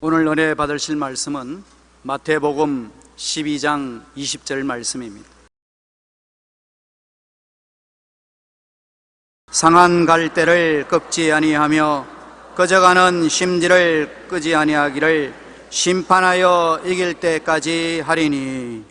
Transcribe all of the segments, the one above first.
오늘 은혜 받으실 말씀은 마태복음 12장 20절 말씀입니다. 상한 갈대를 꺾지 아니하며 꺼져가는 심지를 끄지 아니하기를 심판하여 이길 때까지 하리니.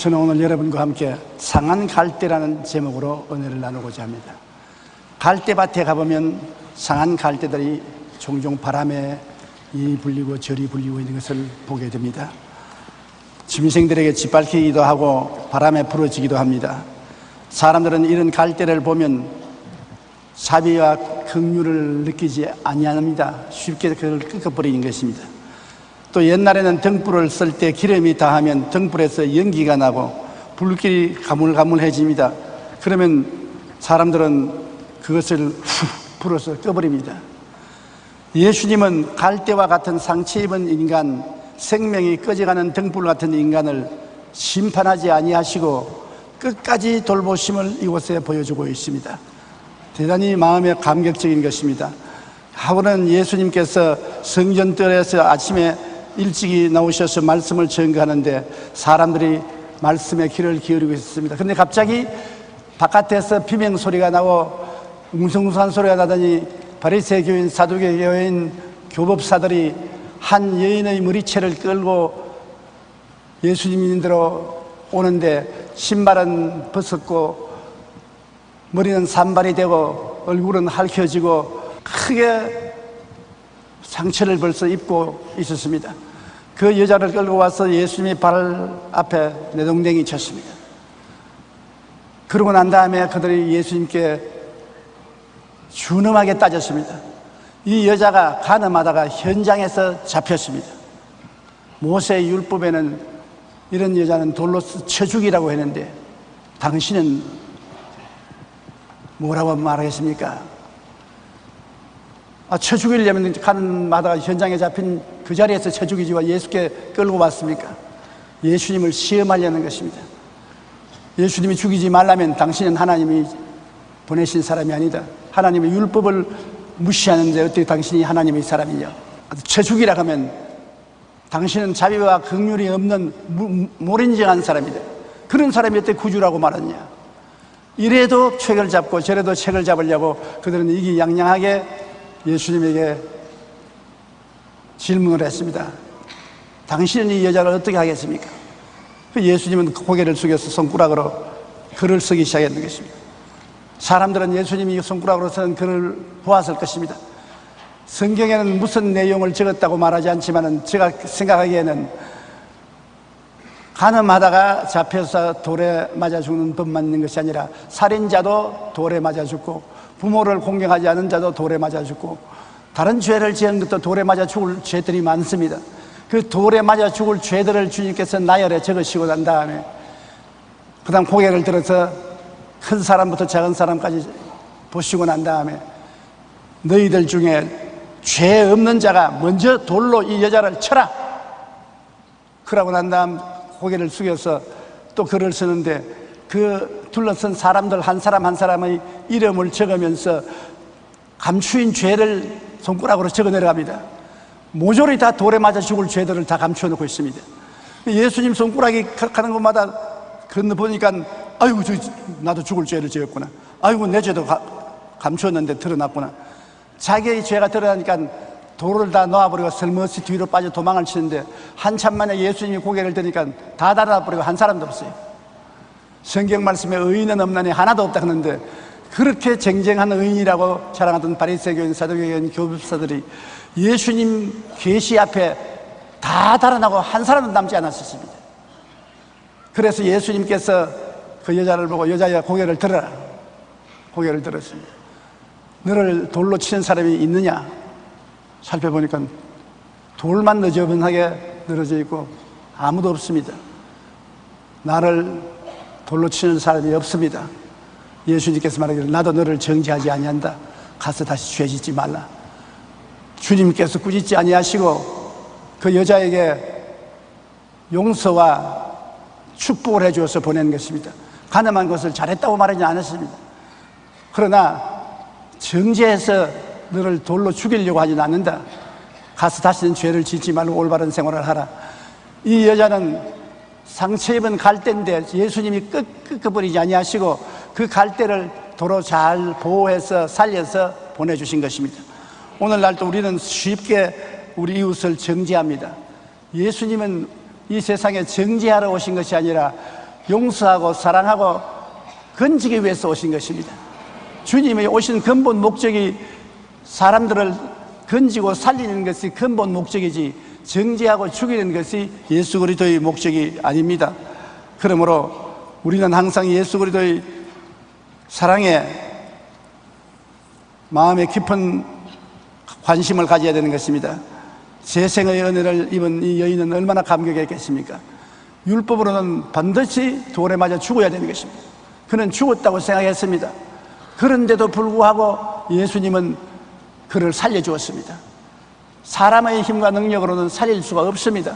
저는 오늘 여러분과 함께 상한 갈대라는 제목으로 은혜를 나누고자 합니다. 갈대밭에 가보면 상한 갈대들이 종종 바람에 이 불리고 저리 불리고 있는 것을 보게 됩니다. 짐승들에게 짓밟히기도 하고 바람에 부러지기도 합니다. 사람들은 이런 갈대를 보면 자비와 긍휼을 느끼지 아니합니다. 쉽게 그걸 꺾어버리는 것입니다. 또 옛날에는 등불을 쓸 때 기름이 다하면 등불에서 연기가 나고 불길이 가물가물해집니다. 그러면 사람들은 그것을 훅 불어서 꺼버립니다. 예수님은 갈대와 같은 상처 입은 인간, 생명이 꺼져가는 등불 같은 인간을 심판하지 아니하시고 끝까지 돌보심을 이곳에 보여주고 있습니다. 대단히 마음에 감격적인 것입니다. 하루는 예수님께서 성전뜰에서 아침에 일찍이 나오셔서 말씀을 전가하는데 사람들이 말씀에 귀를 기울이고 있었습니다. 그런데 갑자기 바깥에서 비명 소리가 나고 웅성웅성한 소리가 나더니 바리새 교인, 사두개 교인, 교법사들이 한 여인의 머리채를 끌고 예수님인대로 오는데 신발은 벗었고 머리는 산발이 되고 얼굴은 핥혀지고 크게 상처를 벌써 입고 있었습니다. 그 여자를 끌고 와서 예수님의 발 앞에 내동댕이 쳤습니다. 그러고 난 다음에 그들이 예수님께 준엄하게 따졌습니다. 이 여자가 간음하다가 현장에서 잡혔습니다. 모세의 율법에는 이런 여자는 돌로 쳐 죽이라고 했는데 당신은 뭐라고 말하겠습니까? 쳐 죽이려면 간음하다가 현장에 잡힌 그 자리에서 쳐 죽이지만 예수께 끌고 왔습니까? 예수님을 시험하려는 것입니다. 예수님이 죽이지 말라면 당신은 하나님이 보내신 사람이 아니다. 하나님의 율법을 무시하는데 어떻게 당신이 하나님의 사람이냐? 쳐 죽이라 하면 당신은 자비와 긍휼이 없는 모린정한 사람이다. 그런 사람이 어떻게 구주라고 말하냐? 이래도 책을 잡고 저래도 책을 잡으려고 그들은 이기양양하게 예수님에게 질문을 했습니다. 당신은 이 여자를 어떻게 하겠습니까? 예수님은 고개를 숙여서 손가락으로 글을 쓰기 시작했는 것입니다. 사람들은 예수님이 손가락으로 쓰는 글을 보았을 것입니다. 성경에는 무슨 내용을 적었다고 말하지 않지만 제가 생각하기에는 간음하다가 잡혀서 돌에 맞아 죽는 법만 있는 것이 아니라 살인자도 돌에 맞아 죽고 부모를 공경하지 않은 자도 돌에 맞아 죽고 다른 죄를 지은 것도 돌에 맞아 죽을 죄들이 많습니다. 그 돌에 맞아 죽을 죄들을 주님께서 나열해 적으시고 난 다음에 그 다음 고개를 들어서 큰 사람부터 작은 사람까지 보시고 난 다음에 너희들 중에 죄 없는 자가 먼저 돌로 이 여자를 쳐라. 그러고 난 다음 고개를 숙여서 또 글을 쓰는데 그 둘러선 사람들 한 사람 한 사람의 이름을 적으면서 감추인 죄를 손가락으로 적어 내려갑니다. 모조리 다 돌에 맞아 죽을 죄들을 다 감추어 놓고 있습니다. 예수님 손가락이 가는 곳마다 건너보니까 아이고 나도 죽을 죄를 지었구나. 아이고 내 죄도 감추었는데 드러났구나. 자기의 죄가 드러나니까 돌을 다 놓아버리고 슬머시 뒤로 빠져 도망을 치는데 한참 만에 예수님이 고개를 드니까 다 달아버리고 한 사람도 없어요. 성경 말씀에 의인은 없나니 하나도 없다 하는데 그렇게 쟁쟁한 의인이라고 자랑하던 바리새 교인, 사두개 교인, 교법사들이 예수님 계시 앞에 다 달아나고 한 사람도 남지 않았었습니다. 그래서 예수님께서 그 여자를 보고 여자야 고개를 들어라. 고개를 들었습니다. 너를 돌로 치는 사람이 있느냐? 살펴보니까 돌만 너저분하게 늘어져 있고 아무도 없습니다. 나를 돌로 치는 사람이 없습니다. 예수님께서 말하기를 나도 너를 정죄하지 아니한다. 가서 다시 죄 짓지 말라. 주님께서 꾸짖지 아니하시고 그 여자에게 용서와 축복을 해주어서 보낸 것입니다. 가늠한 것을 잘했다고 말하지 않았습니다. 그러나 정죄해서 너를 돌로 죽이려고 하지는 않는다. 가서 다시는 죄를 짓지 말고 올바른 생활을 하라. 이 여자는 상처 입은 갈대인데 예수님이 끄끄버리지 아니하시고 그 갈대를 도로 잘 보호해서 살려서 보내주신 것입니다. 오늘날도 우리는 쉽게 우리 이웃을 정죄합니다. 예수님은 이 세상에 정죄하러 오신 것이 아니라 용서하고 사랑하고 건지기 위해서 오신 것입니다. 주님이 오신 근본 목적이 사람들을 건지고 살리는 것이 근본 목적이지 정죄하고 죽이는 것이 예수 그리스도의 목적이 아닙니다. 그러므로 우리는 항상 예수 그리스도의 사랑에 마음에 깊은 관심을 가져야 되는 것입니다. 재생의 은혜를 입은 이 여인은 얼마나 감격했겠습니까? 율법으로는 반드시 돌에 맞아 죽어야 되는 것입니다. 그는 죽었다고 생각했습니다. 그런데도 불구하고 예수님은 그를 살려주었습니다. 사람의 힘과 능력으로는 살릴 수가 없습니다.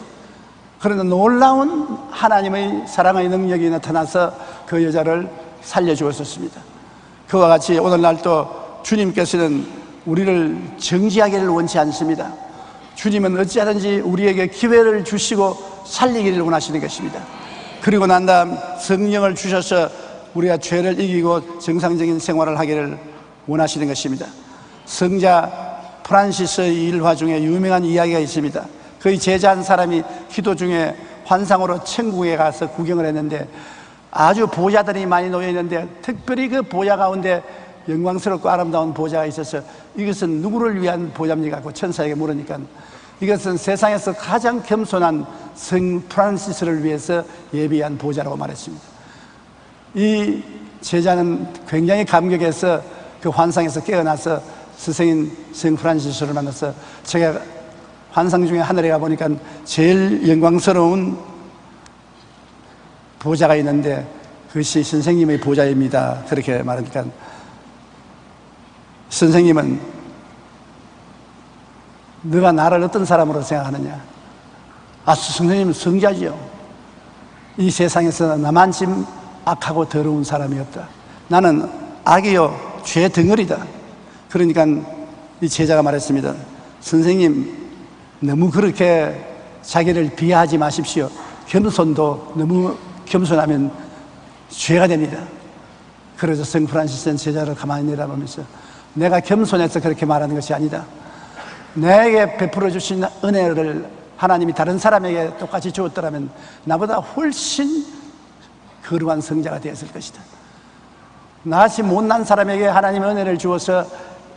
그러나 놀라운 하나님의 사랑의 능력이 나타나서 그 여자를 살려주었습니다. 그와 같이 오늘날도 주님께서는 우리를 정죄하기를 원치 않습니다. 주님은 어찌하든지 우리에게 기회를 주시고 살리기를 원하시는 것입니다. 그리고 난 다음 성령을 주셔서 우리가 죄를 이기고 정상적인 생활을 하기를 원하시는 것입니다. 성자 프란시스의 일화 중에 유명한 이야기가 있습니다. 그의 제자 한 사람이 기도 중에 환상으로 천국에 가서 구경을 했는데 아주 보좌들이 많이 놓여 있는데 특별히 그 보좌 가운데 영광스럽고 아름다운 보좌가 있어서 이것은 누구를 위한 보좌입니까? 그 천사에게 물으니까 이것은 세상에서 가장 겸손한 성 프란시스를 위해서 예비한 보좌라고 말했습니다. 이 제자는 굉장히 감격해서 그 환상에서 깨어나서 스승인 성 프란시스를 만나서 제가 환상 중에 하늘에 가보니까 제일 영광스러운 보좌가 있는데 그것이 선생님의 보좌입니다. 그렇게 말하니까 선생님은 너가 나를 어떤 사람으로 생각하느냐? 선생님은 성자지요. 이 세상에서 나만큼 악하고 더러운 사람이 없다. 나는 악이요 죄 덩어리다. 그러니까 이 제자가 말했습니다. 선생님 너무 그렇게 자기를 비하하지 마십시오. 겸손도 너무 겸손하면 죄가 됩니다. 그래서 성 프란시스는 제자를 가만히 내다보면서 내가 겸손해서 그렇게 말하는 것이 아니다. 내게 베풀어 주신 은혜를 하나님이 다른 사람에게 똑같이 주었더라면 나보다 훨씬 거룩한 성자가 되었을 것이다. 나같이 못난 사람에게 하나님의 은혜를 주어서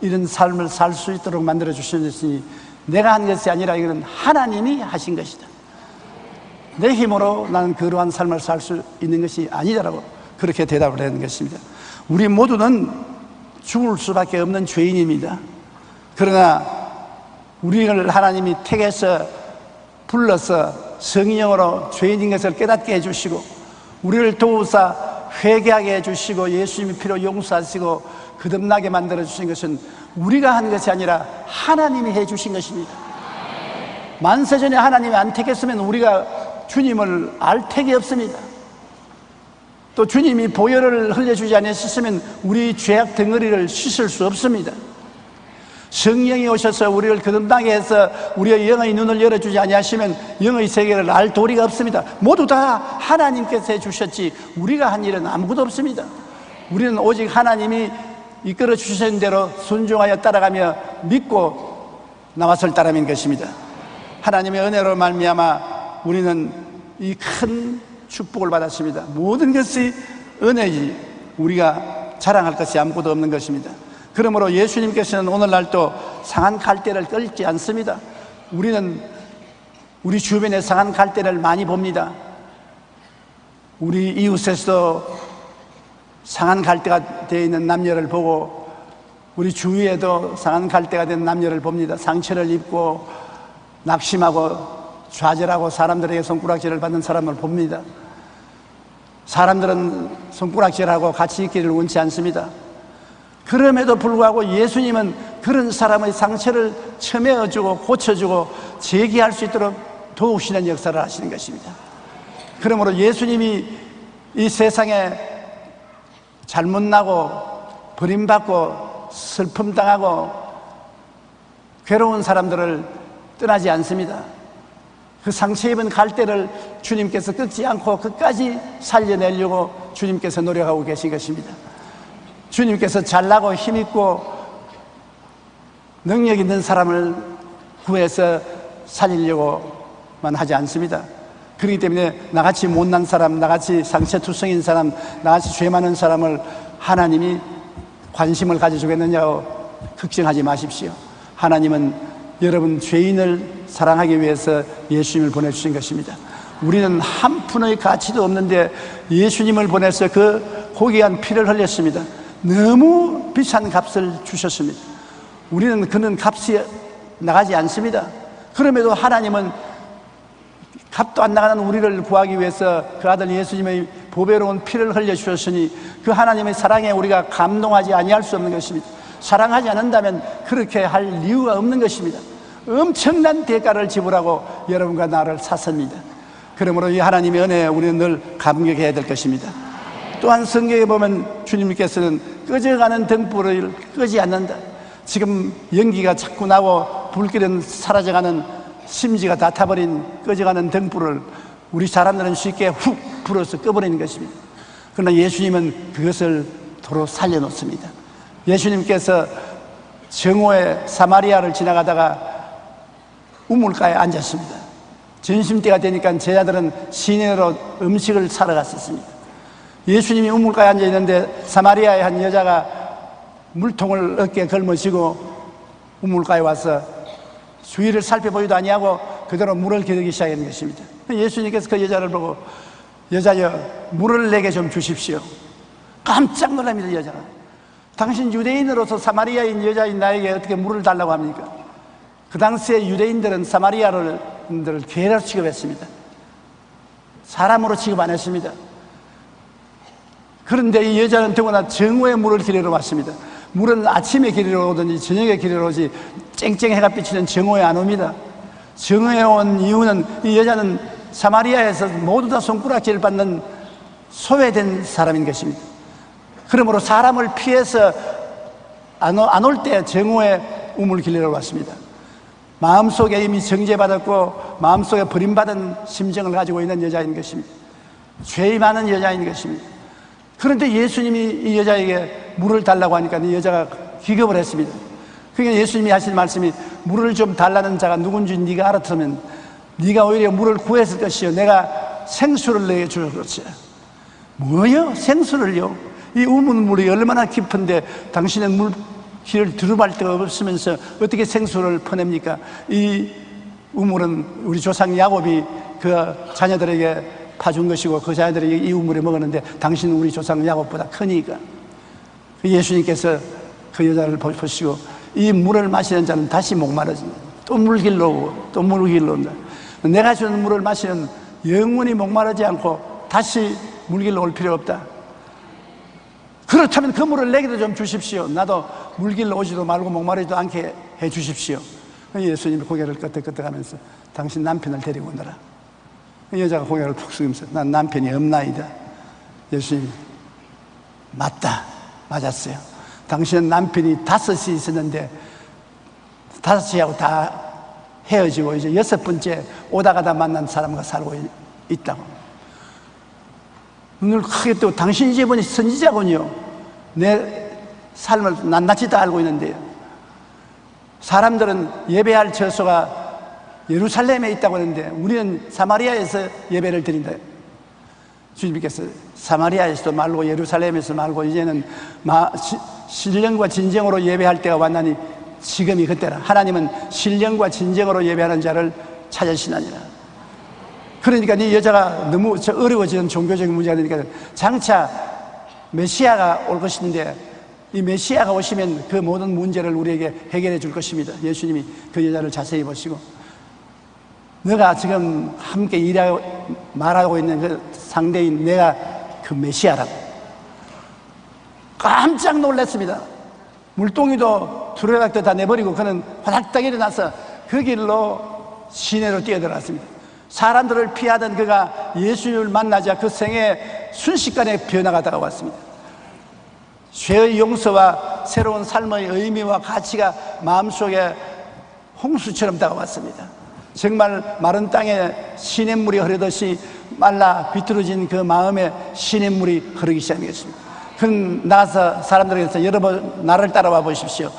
이런 삶을 살 수 있도록 만들어 주셨으니 내가 한 것이 아니라 이거는 하나님이 하신 것이다. 내 힘으로 나는 거룩한 삶을 살 수 있는 것이 아니다라고 그렇게 대답을 하는 것입니다. 우리 모두는 죽을 수밖에 없는 죄인입니다. 그러나 우리를 하나님이 택해서 불러서 성령으로 죄인인 것을 깨닫게 해주시고 우리를 도우사 회개하게 해주시고 예수님의 피로 용서하시고 거듭나게 만들어주신 것은 우리가 한 것이 아니라 하나님이 해주신 것입니다. 만세전에 하나님이 안 택했으면 우리가 주님을 알 택이 없습니다. 또 주님이 보혈을 흘려주지 않으셨으면 우리 죄악 덩어리를 씻을 수 없습니다. 성령이 오셔서 우리를 거듭나게 해서 우리의 영의 눈을 열어주지 아니하시면 영의 세계를 알 도리가 없습니다. 모두 다 하나님께서 해주셨지 우리가 한 일은 아무것도 없습니다. 우리는 오직 하나님이 이끌어 주신 대로 순종하여 따라가며 믿고 나왔을 따름인 것입니다. 하나님의 은혜로 말미암아 우리는 이 큰 축복을 받았습니다. 모든 것이 은혜지 우리가 자랑할 것이 아무것도 없는 것입니다. 그러므로 예수님께서는 오늘날도 상한 갈대를 끌지 않습니다. 우리는 우리 주변에 상한 갈대를 많이 봅니다. 우리 이웃에서도 상한 갈대가 되어 있는 남녀를 보고 우리 주위에도 상한 갈대가 된 남녀를 봅니다. 상처를 입고 낙심하고 좌절하고 사람들에게 손가락질을 받는 사람을 봅니다. 사람들은 손가락질하고 같이 있기를 원치 않습니다. 그럼에도 불구하고 예수님은 그런 사람의 상처를 첨해주고 고쳐주고 재기할 수 있도록 도우시는 역사를 하시는 것입니다. 그러므로 예수님이 이 세상에 잘못나고 버림받고 슬픔당하고 괴로운 사람들을 떠나지 않습니다. 그 상처 입은 갈대를 주님께서 끊지 않고 끝까지 살려내려고 주님께서 노력하고 계신 것입니다. 주님께서 잘나고 힘있고 능력 있는 사람을 구해서 살리려고만 하지 않습니다. 그렇기 때문에 나같이 못난 사람, 나같이 상처투성인 사람, 나같이 죄 많은 사람을 하나님이 관심을 가져주겠느냐고 걱정하지 마십시오. 하나님은 여러분 죄인을 사랑하기 위해서 예수님을 보내주신 것입니다. 우리는 한 푼의 가치도 없는데 예수님을 보내서 그 고귀한 피를 흘렸습니다. 너무 비싼 값을 주셨습니다. 우리는 그는 값이 나가지 않습니다. 그럼에도 하나님은 값도 안 나가는 우리를 구하기 위해서 그 아들 예수님의 보배로운 피를 흘려주셨으니 그 하나님의 사랑에 우리가 감동하지 아니할 수 없는 것입니다. 사랑하지 않는다면 그렇게 할 이유가 없는 것입니다. 엄청난 대가를 지불하고 여러분과 나를 샀습니다. 그러므로 이 하나님의 은혜에 우리는 늘 감격해야 될 것입니다. 또한 성경에 보면 주님께서는 꺼져가는 등불을 끄지 않는다. 지금 연기가 자꾸 나고 불길은 사라져가는 심지가 다 타버린 꺼져가는 등불을 우리 사람들은 쉽게 훅 불어서 꺼버리는 것입니다. 그러나 예수님은 그것을 도로 살려놓습니다. 예수님께서 정오에 사마리아를 지나가다가 우물가에 앉았습니다. 점심때가 되니까 제자들은 시내로 음식을 사러 갔었습니다. 예수님이 우물가에 앉아 있는데 사마리아의 한 여자가 물통을 어깨에 걸머쥐고 우물가에 와서 주위를 살펴보지도 아니하고 그대로 물을 기르기 시작한 것입니다. 예수님께서 그 여자를 보고 여자여 물을 내게 좀 주십시오. 깜짝 놀랍니다. 여자가 당신 유대인으로서 사마리아인 여자인 나에게 어떻게 물을 달라고 합니까? 그 당시에 유대인들은 사마리아인들을 괴로 취급했습니다. 사람으로 취급 안 했습니다. 그런데 이 여자는 더구나 정오에 물을 기르러 왔습니다. 물은 아침에 기르러 오든지 저녁에 기르러 오지 쨍쨍 해가 비치는 정오에 안 옵니다. 정오에 온 이유는 이 여자는 사마리아에서 모두 다 손가락질 받는 소외된 사람인 것입니다. 그러므로 사람을 피해서 안 올 때 정오에 우물 기르러 왔습니다. 마음속에 이미 정죄받았고 마음속에 버림받은 심정을 가지고 있는 여자인 것입니다. 죄의 많은 여자인 것입니다. 그런데 예수님이 이 여자에게 물을 달라고 하니까 이 여자가 기겁을 했습니다. 그러니까 예수님이 하신 말씀이 물을 좀 달라는 자가 누군지 네가 알았으면 네가 오히려 물을 구했을 것이요 내가 생수를 내게 줄 것이야. 뭐요? 생수를요? 이 우물물이 얼마나 깊은데 당신의 물길을 두루발 데가 없으면서 어떻게 생수를 퍼냅니까? 이 우물은 우리 조상 야곱이 그 자녀들에게 파준 것이고 그 자녀들이 이 우물을 먹었는데 당신은 우리 조상 야곱보다 크니까. 예수님께서 그 여자를 보시고 이 물을 마시는 자는 다시 목마르집니다. 또 물 길러 오고 또 물 길러 온다. 내가 주는 물을 마시는 영원히 목마르지 않고 다시 물 길러 올 필요 없다. 그렇다면 그 물을 내게도 좀 주십시오. 나도 물 길러 오지도 말고 목마르지도 않게 해 주십시오. 예수님이 고개를 끄덕끄덕하면서 당신 남편을 데리고 오너라. 여자가 고개를 푹 숙이면서 난 남편이 없나이다. 예수님이 맞다. 맞았어요. 당신은 남편이 5이 있었는데 5하고 다 헤어지고 이제 6번째 오다 가다 만난 사람과 살고 있다고. 눈을 크게 뜨고 당신 집은 선지자군요. 내 삶을 낱낱이 다 알고 있는데요. 사람들은 예배할 처소가 예루살렘에 있다고 하는데 우리는 사마리아에서 예배를 드린다. 주님께서 사마리아에서도 말고 예루살렘에서 말고 이제는 신령과 진정으로 예배할 때가 왔나니 지금이 그때라. 하나님은 신령과 진정으로 예배하는 자를 찾으시나니라. 그러니까 이 여자가 너무 어려워지는 종교적인 문제가 되니까 장차 메시아가 올 것인데 이 메시아가 오시면 그 모든 문제를 우리에게 해결해 줄 것입니다. 예수님이 그 여자를 자세히 보시고 너가 지금 함께 일하고 말하고 있는 그 상대인 내가 그 메시아라고. 깜짝 놀랐습니다. 물동이도 두레박도 다 내버리고 그는 화닥닥 일어나서 그 길로 시내로 뛰어들어갔습니다. 사람들을 피하던 그가 예수님을 만나자 그 생에 순식간에 변화가 다가왔습니다. 죄의 용서와 새로운 삶의 의미와 가치가 마음속에 홍수처럼 다가왔습니다. 정말 마른 땅에 시냇물이 흐르듯이 말라 비뚤어진 그 마음에 시냇물이 흐르기 시작했습니다. 그는 나가서 사람들에게서 여러분 나를 따라와 보십시오.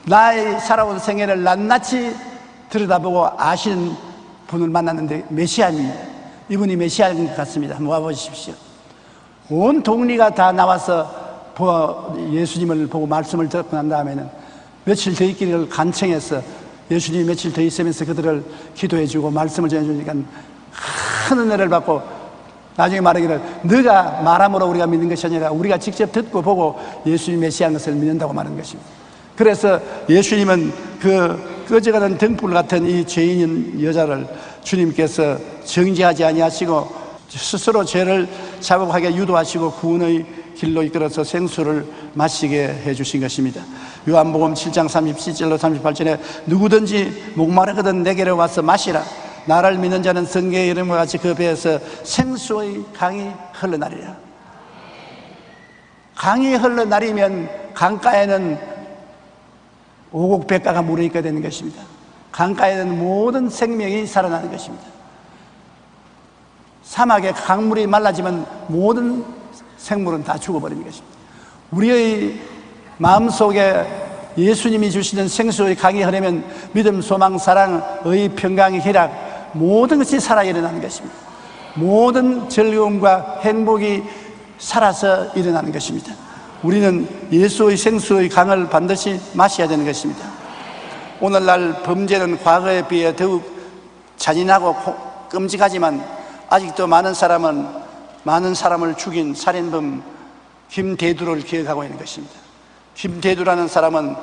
나의 살아온 생애를 낱낱이 들여다보고 아시는 분을 만났는데 메시아입니다. 이분이 메시아인 것 같습니다. 한번 와보십시오. 온 동리가 다 나와서 예수님을 보고 말씀을 듣고 난 다음에는 며칠 더 있기를 간청해서 예수님이 며칠 더 있으면서 그들을 기도해주고 말씀을 전해주니까 큰 은혜를 받고 나중에 말하기를 너가 말함으로 우리가 믿는 것이 아니라 우리가 직접 듣고 보고 예수님 메시아인 것을 믿는다고 말하는 것입니다. 그래서 예수님은 그 꺼져가는 등불 같은 이 죄인인 여자를 주님께서 정죄하지 아니하시고 스스로 죄를 자복하게 유도하시고 구원의 길로 이끌어서 생수를 마시게 해주신 것입니다. 요한복음 7장 37절로 38절에 누구든지 목마르거든 내게로 와서 마시라. 나를 믿는 자는 성경의 이름과 같이 그 배에서 생수의 강이 흘러나리라. 강이 흘러나리면 강가에는 오곡백가가 물어있게 되는 것입니다. 강가에는 모든 생명이 살아나는 것입니다. 사막에 강물이 말라지면 모든 생물은 다 죽어버리는 것입니다. 우리의 마음속에 예수님이 주시는 생수의 강이 흐르면 믿음, 소망, 사랑, 의, 평강, 희락 모든 것이 살아 일어나는 것입니다. 모든 즐거움과 행복이 살아서 일어나는 것입니다. 우리는 예수의 생수의 강을 반드시 마셔야 되는 것입니다. 오늘날 범죄는 과거에 비해 더욱 잔인하고 끔찍하지만 아직도 많은 사람을 죽인 살인범 김대두를 기억하고 있는 것입니다. 김대두라는 사람은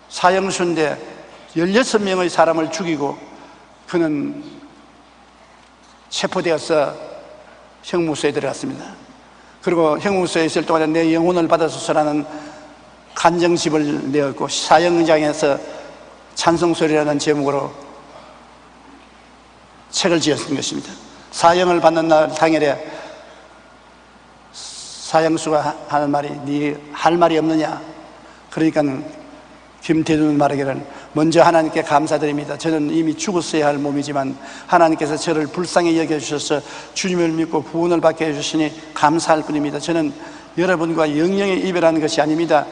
사형수인데 16명의 사람을 죽이고 그는 체포되어서 형무소에 들어갔습니다. 그리고 형무소에 있을 동안에 내 영혼을 받아서라는 간정집을 내었고 사형장에서 찬송소리라는 제목으로 책을 지었던 것입니다. 사형을 받는 날 당일에 사형수가 하는 말이 네 할 말이 없느냐. 그러니까 김대두는 말하기를 먼저 하나님께 감사드립니다. 저는 이미 죽었어야 할 몸이지만 하나님께서 저를 불쌍히 여겨주셔서 주님을 믿고 구원을 받게 해주시니 감사할 뿐입니다. 저는 여러분과 영영이 이별하는 것이 아닙니다.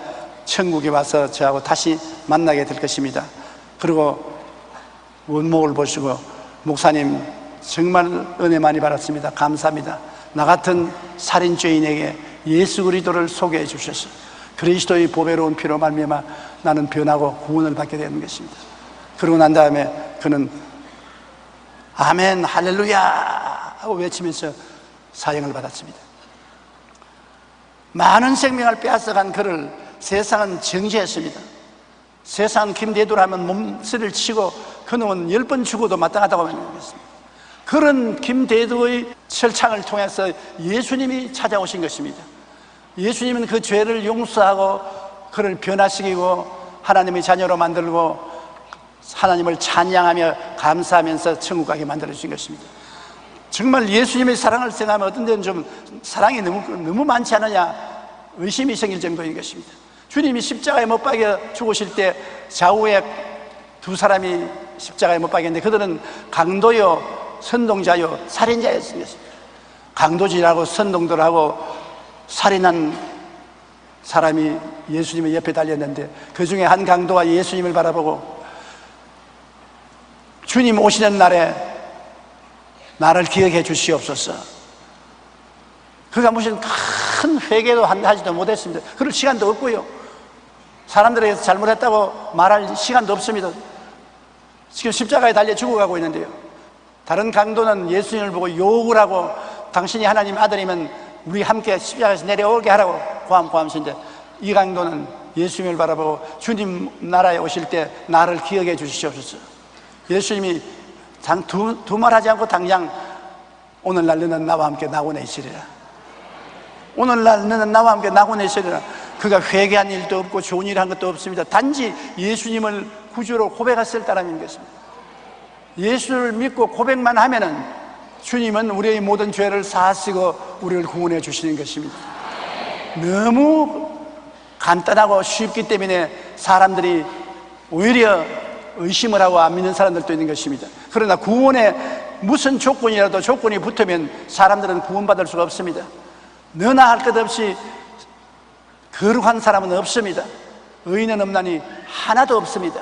천국에 와서 저하고 다시 만나게 될 것입니다. 그리고 원목을 보시고 목사님 정말 은혜 많이 받았습니다. 감사합니다. 나 같은 살인죄인에게 예수 그리스도를 소개해 주셔서 그리스도의 보배로운 피로 말미암아 나는 변하고 구원을 받게 되는 것입니다. 그러고 난 다음에 그는 아멘 할렐루야 하고 외치면서 사형을 받았습니다. 많은 생명을 빼앗아간 그를 세상은 정죄했습니다. 세상은 김대두라면 몸서리를 치고 그놈은 10번 죽어도 마땅하다고 말했습니다. 그런 김대두의 철창을 통해서 예수님이 찾아오신 것입니다. 예수님은 그 죄를 용서하고 그를 변화시키고 하나님의 자녀로 만들고 하나님을 찬양하며 감사하면서 천국 가게 만들어주신 것입니다. 정말 예수님의 사랑을 생각하면 어떤 데는 좀 사랑이 너무 많지 않느냐 의심이 생길 정도인 것입니다. 주님이 십자가에 못 박여 죽으실 때 좌우에 두 사람이 십자가에 못 박였는데 그들은 강도요 선동자요 살인자였습니다. 강도질하고 선동들하고 살인한 사람이 예수님의 옆에 달렸는데 그 중에 한 강도가 예수님을 바라보고 주님 오시는 날에 나를 기억해 주시옵소서. 그가 무슨 큰 회개도 하지도 못했습니다. 그럴 시간도 없고요. 사람들에게서 잘못했다고 말할 시간도 없습니다. 지금 십자가에 달려 죽어가고 있는데요. 다른 강도는 예수님을 보고 욕을 하고 당신이 하나님 아들이면 우리 함께 십자가에서 내려오게 하라고 고함고함신데 이 강도는 예수님을 바라보고 주님 나라에 오실 때 나를 기억해 주시옵소서. 예수님이 두 말하지 않고 당장 오늘날 너는 나와 함께 낙원에 있으리라. 오늘날 너는 나와 함께 낙원에 있으리라. 그가 회개한 일도 없고 좋은 일 한 것도 없습니다. 단지 예수님을 구주로 고백했을 따름인 것입니다. 예수를 믿고 고백만 하면은 주님은 우리의 모든 죄를 사하시고 우리를 구원해 주시는 것입니다. 너무 간단하고 쉽기 때문에 사람들이 오히려 의심을 하고 안 믿는 사람들도 있는 것입니다. 그러나 구원에 무슨 조건이라도 조건이 붙으면 사람들은 구원받을 수가 없습니다. 너나 할 것 없이 거룩한 사람은 없습니다. 의인은 없나니 하나도 없습니다.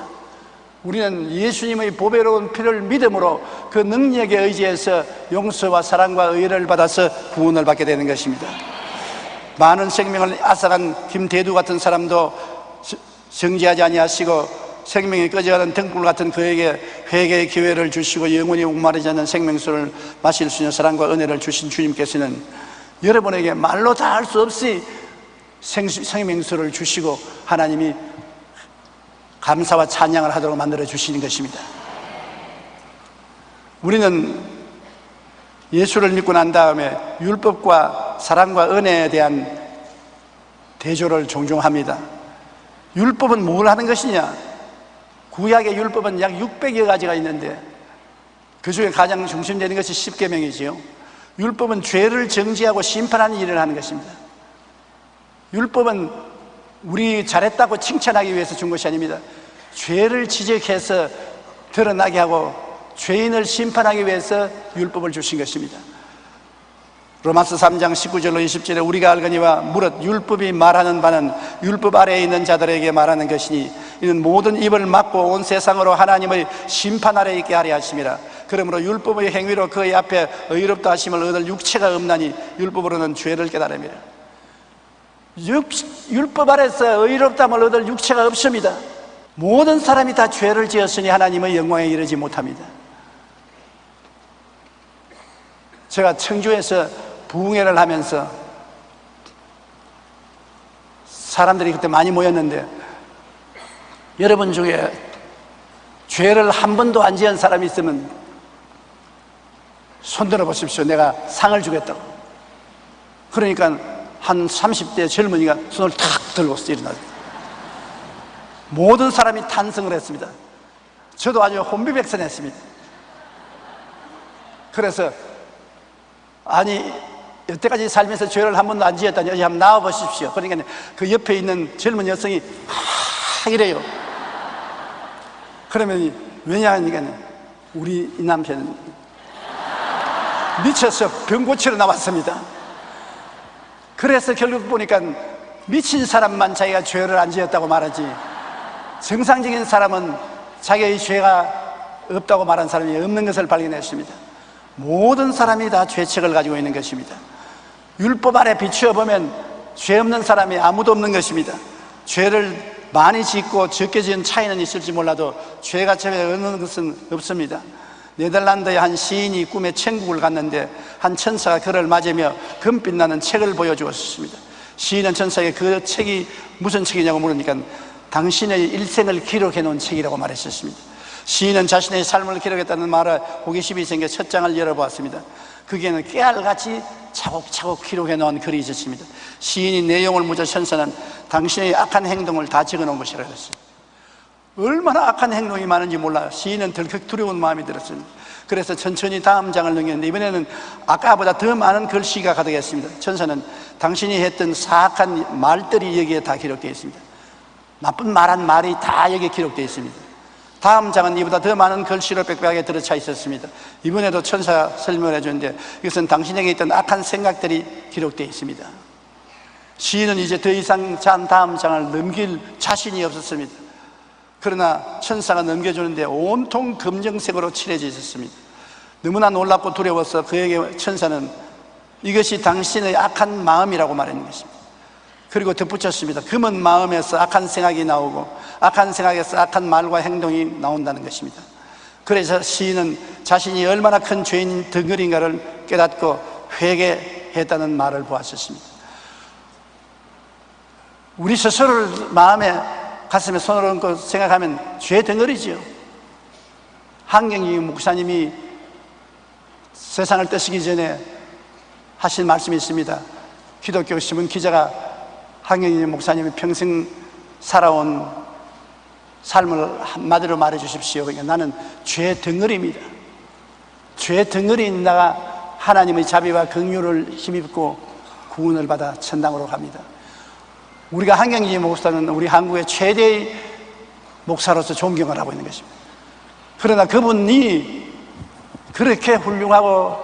우리는 예수님의 보배로운 피를 믿음으로 그 능력에 의지해서 용서와 사랑과 의를 받아서 구원을 받게 되는 것입니다. 많은 생명을 앗아간 김대두 같은 사람도 정죄하지 아니하시고 생명이 꺼져가는 등불 같은 그에게 회개의 기회를 주시고 영원히 목마르지 않는 생명수를 마실 수 있는 사랑과 은혜를 주신 주님께서는 여러분에게 말로 다 할 수 없이 생명수를 주시고 하나님이 감사와 찬양을 하도록 만들어 주시는 것입니다. 우리는 예수를 믿고 난 다음에 율법과 사랑과 은혜에 대한 대조를 종종 합니다. 율법은 뭘 하는 것이냐? 구약의 율법은 약 600여 가지가 있는데 그 중에 가장 중심되는 것이 십계명이지요. 율법은 죄를 정지하고 심판하는 일을 하는 것입니다. 율법은 우리 잘했다고 칭찬하기 위해서 준 것이 아닙니다. 죄를 지적해서 드러나게 하고 죄인을 심판하기 위해서 율법을 주신 것입니다. 로마서 3장 19절로 20절에 우리가 알거니와 무릇 율법이 말하는 바는 율법 아래에 있는 자들에게 말하는 것이니 이는 모든 입을 막고 온 세상으로 하나님의 심판 아래에 있게 하려 하심이라. 그러므로 율법의 행위로 그의 앞에 의롭다 하심을 얻을 육체가 없나니 율법으로는 죄를 깨달음이라. 율법 아래서 의롭다함을 얻을 육체가 없습니다. 모든 사람이 다 죄를 지었으니 하나님의 영광에 이르지 못합니다. 제가 청주에서 부흥회를 하면서 사람들이 그때 많이 모였는데 여러분 중에 죄를 한 번도 안 지은 사람이 있으면 손들어 보십시오. 내가 상을 주겠다고. 그러니까 한 30대 젊은이가 손을 탁 들고 일어나죠. 모든 사람이 탄성을 했습니다. 저도 아주 혼비백산했습니다. 그래서 아니 여태까지 살면서 죄를 한 번도 안 지었다니 여기 한번 나와 보십시오. 그러니까 그 옆에 있는 젊은 여성이 막 이래요. 그러면 왜냐하니까 우리 이 남편은 미쳐서 병 고치러 나왔습니다. 그래서 결국 보니까 미친 사람만 자기가 죄를 안 지었다고 말하지 정상적인 사람은 자기의 죄가 없다고 말한 사람이 없는 것을 발견했습니다. 모든 사람이 다 죄책을 가지고 있는 것입니다. 율법 아래 비추어 보면 죄 없는 사람이 아무도 없는 것입니다. 죄를 많이 짓고 적게 지은 차이는 있을지 몰라도 죄가 제외 없는 것은 없습니다. 네덜란드의 한 시인이 꿈에 천국을 갔는데 한 천사가 그를 맞으며 금빛 나는 책을 보여주었습니다. 시인은 천사에게 그 책이 무슨 책이냐고 물으니까 당신의 일생을 기록해 놓은 책이라고 말했었습니다. 시인은 자신의 삶을 기록했다는 말을 호기심이 생겨 첫 장을 열어보았습니다. 거기에는 깨알같이 차곡차곡 기록해 놓은 글이 있었습니다. 시인이 내용을 묻자 천사는 당신의 악한 행동을 다 적어놓은 것이라고 했습니다. 얼마나 악한 행동이 많은지 몰라 시인은 덜컥 두려운 마음이 들었습니다. 그래서 천천히 다음 장을 넘겼는데 이번에는 아까보다 더 많은 글씨가 가득했습니다. 천사는 당신이 했던 사악한 말들이 여기에 다 기록되어 있습니다. 나쁜 말한 말이 다 여기에 기록되어 있습니다. 다음 장은 이보다 더 많은 글씨로 빽빽하게 들어차 있었습니다. 이번에도 천사가 설명을 해주는데 이것은 당신에게 있던 악한 생각들이 기록되어 있습니다. 시인은 이제 더 이상 다음 장을 넘길 자신이 없었습니다. 그러나 천사가 넘겨주는데 온통 검정색으로 칠해져 있었습니다. 너무나 놀랍고 두려워서 그에게 천사는 이것이 당신의 악한 마음이라고 말했는 것입니다. 그리고 덧붙였습니다. 검은 마음에서 악한 생각이 나오고 악한 생각에서 악한 말과 행동이 나온다는 것입니다. 그래서 시인은 자신이 얼마나 큰 죄인 덩어리인가를 깨닫고 회개했다는 말을 보았었습니다. 우리 스스로를 마음에 가슴에 손을 얹고 생각하면 죄 덩어리지요. 한경희 목사님이 세상을 떠시기 전에 하신 말씀이 있습니다. 기독교 신문 기자가 한경희 목사님이 평생 살아온 삶을 한마디로 말해 주십시오. 그러니까 나는 죄 덩어리입니다. 죄 덩어리인 나가 하나님의 자비와 긍휼을 힘입고 구원을 받아 천당으로 갑니다. 우리가 한경지 목사는 우리 한국의 최대의 목사로서 존경을 하고 있는 것입니다. 그러나 그분이 그렇게 훌륭하고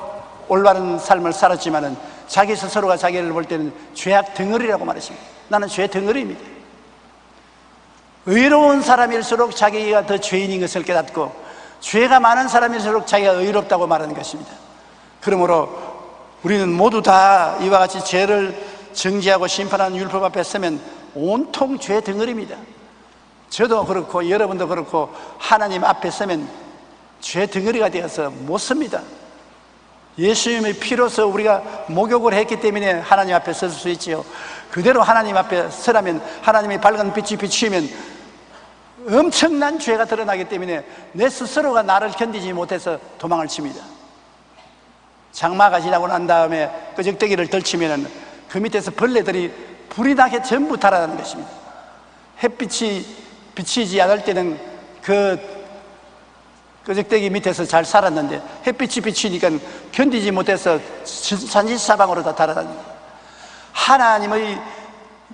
올바른 삶을 살았지만은 자기 스스로가 자기를 볼 때는 죄악 덩어리라고 말했습니다. 나는 죄 덩어리입니다. 의로운 사람일수록 자기가 더 죄인인 것을 깨닫고 죄가 많은 사람일수록 자기가 의롭다고 말하는 것입니다. 그러므로 우리는 모두 다 이와 같이 죄를 정죄하고 심판하는 율법 앞에 서면 온통 죄 덩어리입니다. 저도 그렇고 여러분도 그렇고 하나님 앞에 서면 죄 덩어리가 되어서 못 섭니다. 예수님의 피로서 우리가 목욕을 했기 때문에 하나님 앞에 설 수 있지요. 그대로 하나님 앞에 서라면, 하나님의 밝은 빛이 비추면 엄청난 죄가 드러나기 때문에 내 스스로가 나를 견디지 못해서 도망을 칩니다. 장마가 지나고 난 다음에 끄적대기를 덜치면 그 밑에서 벌레들이 불이 나게 전부 달아나는 것입니다. 햇빛이 비치지 않을 때는 그 끄적대기 밑에서 잘 살았는데 햇빛이 비치니까 견디지 못해서 산지사방으로 다 달아납니다. 하나님의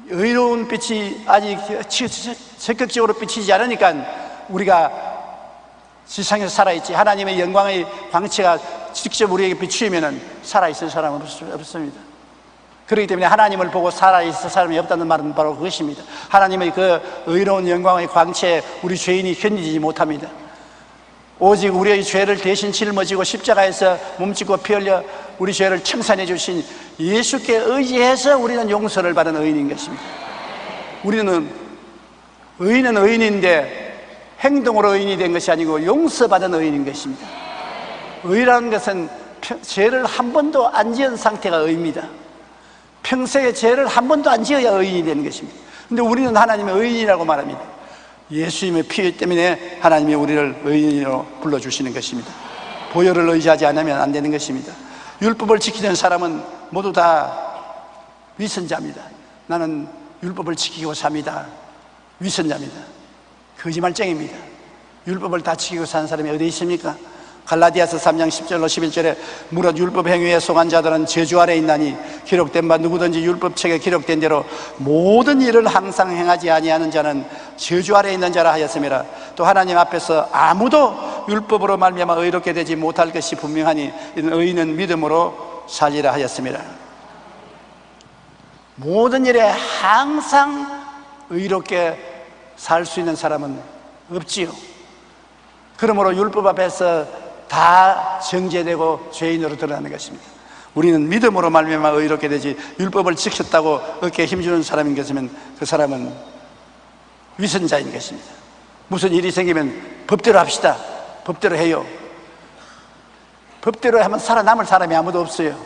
의로운 빛이 아직 적극적으로 비치지 않으니까 우리가 세상에서 살아있지, 하나님의 영광의 광채가 직접 우리에게 비추면 살아있을 사람은 없습니다. 그렇기 때문에 하나님을 보고 살아있을 사람이 없다는 말은 바로 그것입니다. 하나님의 그 의로운 영광의 광채에 우리 죄인이 견디지 못합니다. 오직 우리의 죄를 대신 짊어지고 십자가에서 몸짓고 피 흘려 우리 죄를 청산해 주신 예수께 의지해서 우리는 용서를 받은 의인인 것입니다. 우리는 의인은 의인인데 행동으로 의인이 된 것이 아니고 용서받은 의인인 것입니다. 의라는 것은 죄를 한 번도 안 지은 상태가 의입니다. 평생에 죄를 한 번도 안 지어야 의인이 되는 것입니다. 근데 우리는 하나님의 의인이라고 말합니다. 예수님의 피 때문에 하나님이 우리를 의인으로 불러주시는 것입니다. 보혈을 의지하지 않으면 안 되는 것입니다. 율법을 지키는 사람은 모두 다 위선자입니다. 나는 율법을 지키고 삽니다. 위선자입니다. 거짓말쟁입니다. 율법을 다 지키고 사는 사람이 어디 있습니까? 갈라디아서 3장 10절로 11절에 무릇 율법 행위에 속한 자들은 저주 아래 있나니 기록된 바 누구든지 율법책에 기록된 대로 모든 일을 항상 행하지 아니하는 자는 저주 아래 있는 자라 하였음이라. 또 하나님 앞에서 아무도 율법으로 말미암아 의롭게 되지 못할 것이 분명하니 이는 의인은 믿음으로 살리라 하였음이라. 모든 일에 항상 의롭게 살 수 있는 사람은 없지요. 그러므로 율법 앞에서 다 정죄되고 죄인으로 드러나는 것입니다. 우리는 믿음으로 말미암아 의롭게 되지 율법을 지켰다고 어깨에 힘주는 사람인 것이면 그 사람은 위선자인 것입니다. 무슨 일이 생기면 법대로 합시다. 법대로 해요. 법대로 하면 살아남을 사람이 아무도 없어요.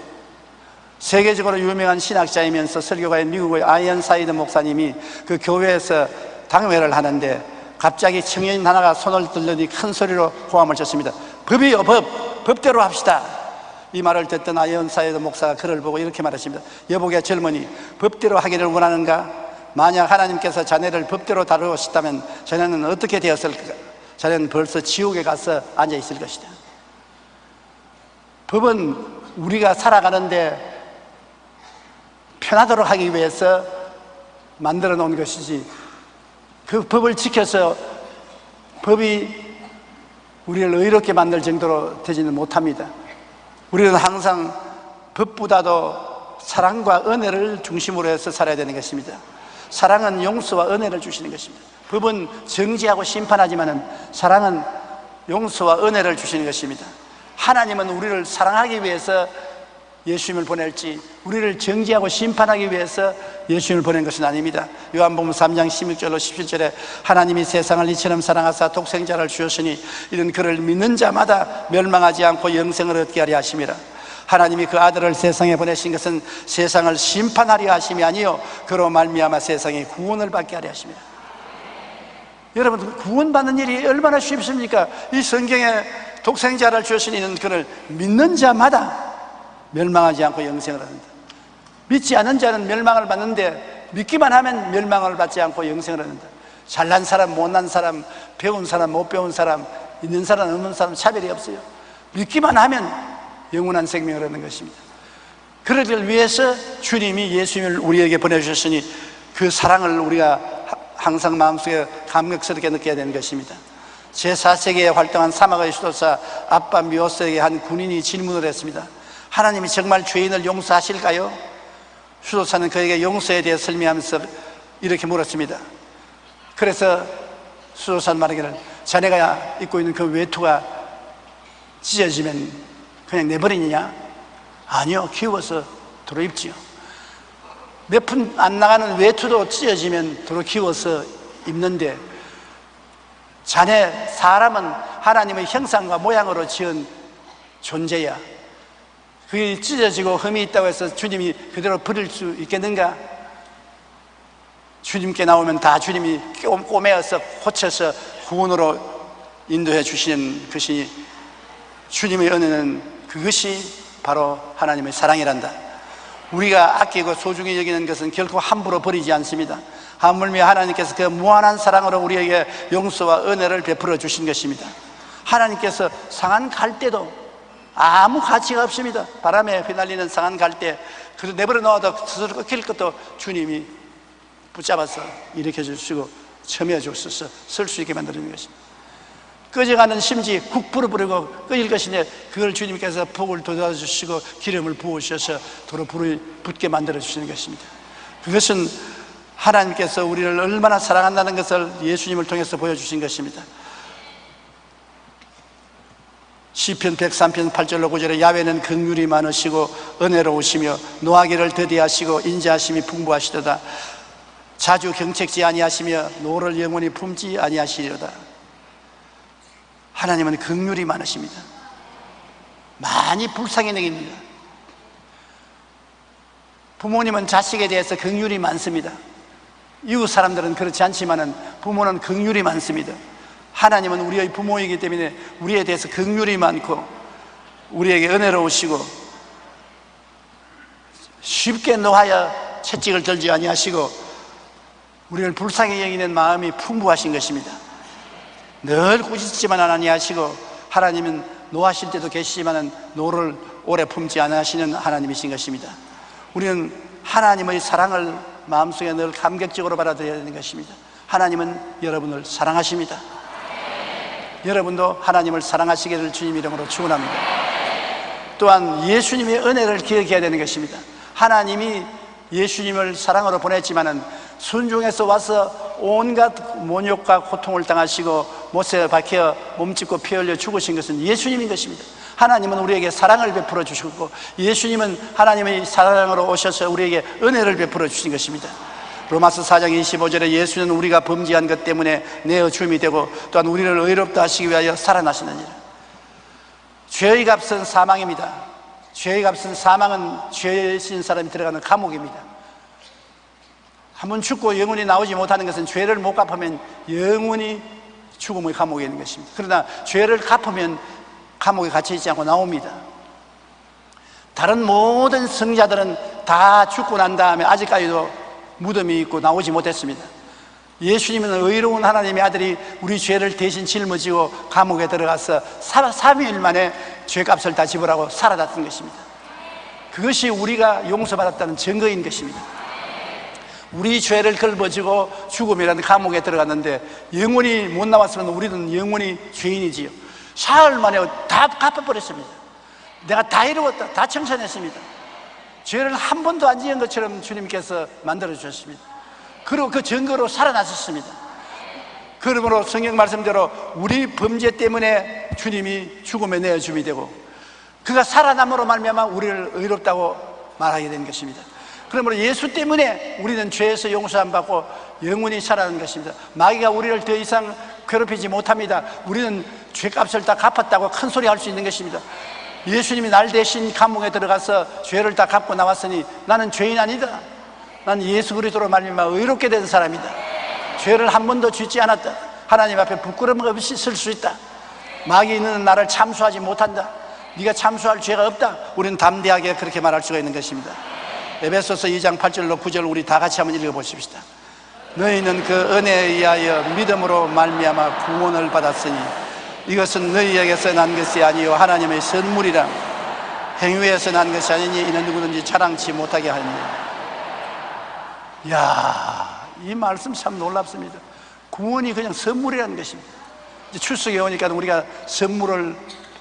세계적으로 유명한 신학자이면서 설교가인 미국의 아이언 사이드 목사님이 그 교회에서 당회를 하는데 갑자기 청년 하나가 손을 들더니 큰 소리로 호함을 쳤습니다. 법이요, 법대로 합시다. 이 말을 듣던 아이언 사이드 목사가 그를 보고 이렇게 말했습니다. 여보게 젊은이, 법대로 하기를 원하는가? 만약 하나님께서 자네를 법대로 다루셨다면 자네는 어떻게 되었을까? 자네는 벌써 지옥에 가서 앉아 있을 것이다. 법은 우리가 살아가는데 편하도록 하기 위해서 만들어 놓은 것이지, 그 법을 지켜서 법이 우리를 의롭게 만들 정도로 되지는 못합니다. 우리는 항상 법보다도 사랑과 은혜를 중심으로 해서 살아야 되는 것입니다. 사랑은 용서와 은혜를 주시는 것입니다. 법은 정죄하고 심판하지만은 사랑은 용서와 은혜를 주시는 것입니다. 하나님은 우리를 사랑하기 위해서 예수님을 보낼지 우리를 정죄하고 심판하기 위해서 예수님을 보낸 것은 아닙니다. 요한복음 3장 16절로 17절에 하나님이 세상을 이처럼 사랑하사 독생자를 주셨으니 이는 그를 믿는 자마다 멸망하지 않고 영생을 얻게 하려 하심이라. 하나님이 그 아들을 세상에 보내신 것은 세상을 심판하려 하심이 아니요 그로 말미암아 세상에 구원을 받게 하려 하심이라. 여러분, 구원받는 일이 얼마나 쉽습니까? 이 성경에 독생자를 주셨으니 이는 그를 믿는 자마다 멸망하지 않고 영생을 얻는다. 믿지 않은 자는 멸망을 받는데 믿기만 하면 멸망을 받지 않고 영생을 얻는다. 잘난 사람, 못난 사람, 배운 사람, 못 배운 사람, 있는 사람, 없는 사람 차별이 없어요. 믿기만 하면 영원한 생명을 얻는 것입니다. 그러기를 위해서 주님이 예수님을 우리에게 보내주셨으니 그 사랑을 우리가 항상 마음속에 감격스럽게 느껴야 되는 것입니다. 제4세기에 활동한 사마가의 수도사 아빠 미오스에게 한 군인이 질문을 했습니다. 하나님이 정말 죄인을 용서하실까요? 수도사는 그에게 용서에 대해 설명하면서 이렇게 물었습니다. 그래서 수도사는 말하기를, 자네가 입고 있는 그 외투가 찢어지면 그냥 내버리느냐? 아니요, 키워서 도로 입지요. 몇 푼 안 나가는 외투도 찢어지면 도로 키워서 입는데, 자네 사람은 하나님의 형상과 모양으로 지은 존재야. 그게 찢어지고 흠이 있다고 해서 주님이 그대로 버릴 수 있겠는가? 주님께 나오면 다 주님이 꼬매어서 고쳐서 구원으로 인도해 주시는 것이, 주님의 은혜는 그것이 바로 하나님의 사랑이란다. 우리가 아끼고 소중히 여기는 것은 결코 함부로 버리지 않습니다. 하물며 하나님께서 그 무한한 사랑으로 우리에게 용서와 은혜를 베풀어 주신 것입니다. 하나님께서 상한 갈대도 아무 가치가 없습니다. 바람에 휘날리는 상한 갈대, 그래서 내버려 놓아도 스스로 꺾일 것도 주님이 붙잡아서 일으켜 주시고 첨해 주셔서 쓸 수 있게 만드는 것입니다. 꺼져가는 심지 국 불어버리고 꺼질 것인데 그걸 주님께서 폭을 돋아주시고 기름을 부으셔서 도로 불이 붙게 만들어 주시는 것입니다. 그것은 하나님께서 우리를 얼마나 사랑한다는 것을 예수님을 통해서 보여주신 것입니다. 시편 103편 8절로 9절에 야훼는 긍휼이 많으시고 은혜로우시며 노하기를 더디하시고 인자하심이 풍부하시도다. 자주 경책지 아니하시며 노를 영원히 품지 아니하시리로다. 하나님은 긍휼이 많으십니다. 많이 불쌍히 여깁니다. 부모님은 자식에 대해서 긍휼이 많습니다. 이웃 사람들은 그렇지 않지만은 부모는 긍휼이 많습니다. 하나님은 우리의 부모이기 때문에 우리에 대해서 긍휼이 많고 우리에게 은혜로우시고 쉽게 노하여 채찍을 들지 아니하시고 우리를 불쌍히 여기는 마음이 풍부하신 것입니다. 늘 꾸짖지만 아니하시고, 하나님은 노하실 때도 계시지만 노를 오래 품지 않으시는 하나님이신 것입니다. 우리는 하나님의 사랑을 마음속에 늘 감격적으로 받아들여야 되는 것입니다. 하나님은 여러분을 사랑하십니다. 여러분도 하나님을 사랑하시기를 주님 이름으로 축원합니다. 또한 예수님의 은혜를 기억해야 되는 것입니다. 하나님이 예수님을 사랑으로 보냈지만은 순종해서 와서 온갖 모욕과 고통을 당하시고 못에 박혀 몸짓고 피 흘려 죽으신 것은 예수님인 것입니다. 하나님은 우리에게 사랑을 베풀어 주셨고 예수님은 하나님의 사랑으로 오셔서 우리에게 은혜를 베풀어 주신 것입니다. 로마서 4장 25절에 예수는 우리가 범죄한 것 때문에 내어 주임이 되고 또한 우리를 의롭다 하시기 위하여 살아나시느니라. 죄의 값은 사망입니다. 죄의 값은 사망은 죄 진 사람이 들어가는 감옥입니다. 한번 죽고 영원히 나오지 못하는 것은 죄를 못 갚으면 영원히 죽음의 감옥에 있는 것입니다. 그러나 죄를 갚으면 감옥에 갇혀 있지 않고 나옵니다. 다른 모든 성자들은 다 죽고 난 다음에 아직까지도 무덤이 있고 나오지 못했습니다. 예수님은 의로운 하나님의 아들이 우리 죄를 대신 짊어지고 감옥에 들어가서 3일 만에 죄값을 다 지불하고 살아났던 것입니다. 그것이 우리가 용서받았다는 증거인 것입니다. 우리 죄를 걸머지고 죽음이라는 감옥에 들어갔는데 영원히 못 나왔으면 우리는 영원히 죄인이지요. 사흘 만에 다 갚아버렸습니다. 내가 다 이루었다, 다 청산했습니다. 죄를 한 번도 안 지은 것처럼 주님께서 만들어 주셨습니다. 그리고 그 증거로 살아나셨습니다. 그러므로 성경 말씀대로 우리 범죄 때문에 주님이 죽음에 내어줌이 되고 그가 살아남으로 말미암아 우리를 의롭다고 말하게 된 것입니다. 그러므로 예수 때문에 우리는 죄에서 용서 안 받고 영원히 살아나는 것입니다. 마귀가 우리를 더 이상 괴롭히지 못합니다. 우리는 죄값을 다 갚았다고 큰 소리 할 수 있는 것입니다. 예수님이 날 대신 감옥에 들어가서 죄를 다 갚고 나왔으니 나는 죄인 아니다. 난 예수 그리스도로 말미암아 의롭게 된 사람이다. 죄를 한 번도 짓지 않았다. 하나님 앞에 부끄러움 없이 설 수 있다. 마귀는 나를 참수하지 못한다. 네가 참수할 죄가 없다. 우리는 담대하게 그렇게 말할 수가 있는 것입니다. 에베소서 2장 8절로 9절 우리 다 같이 한번 읽어보십시다. 너희는 그 은혜에 의하여 믿음으로 말미암아 구원을 받았으니 이것은 너희에게서 난 것이 아니요 하나님의 선물이라. 행위에서 난 것이 아니니 이는 누구든지 자랑치 못하게 하니라. 이야, 이 말씀 참 놀랍습니다. 구원이 그냥 선물이라는 것입니다. 이제 출석에 오니까 우리가 선물을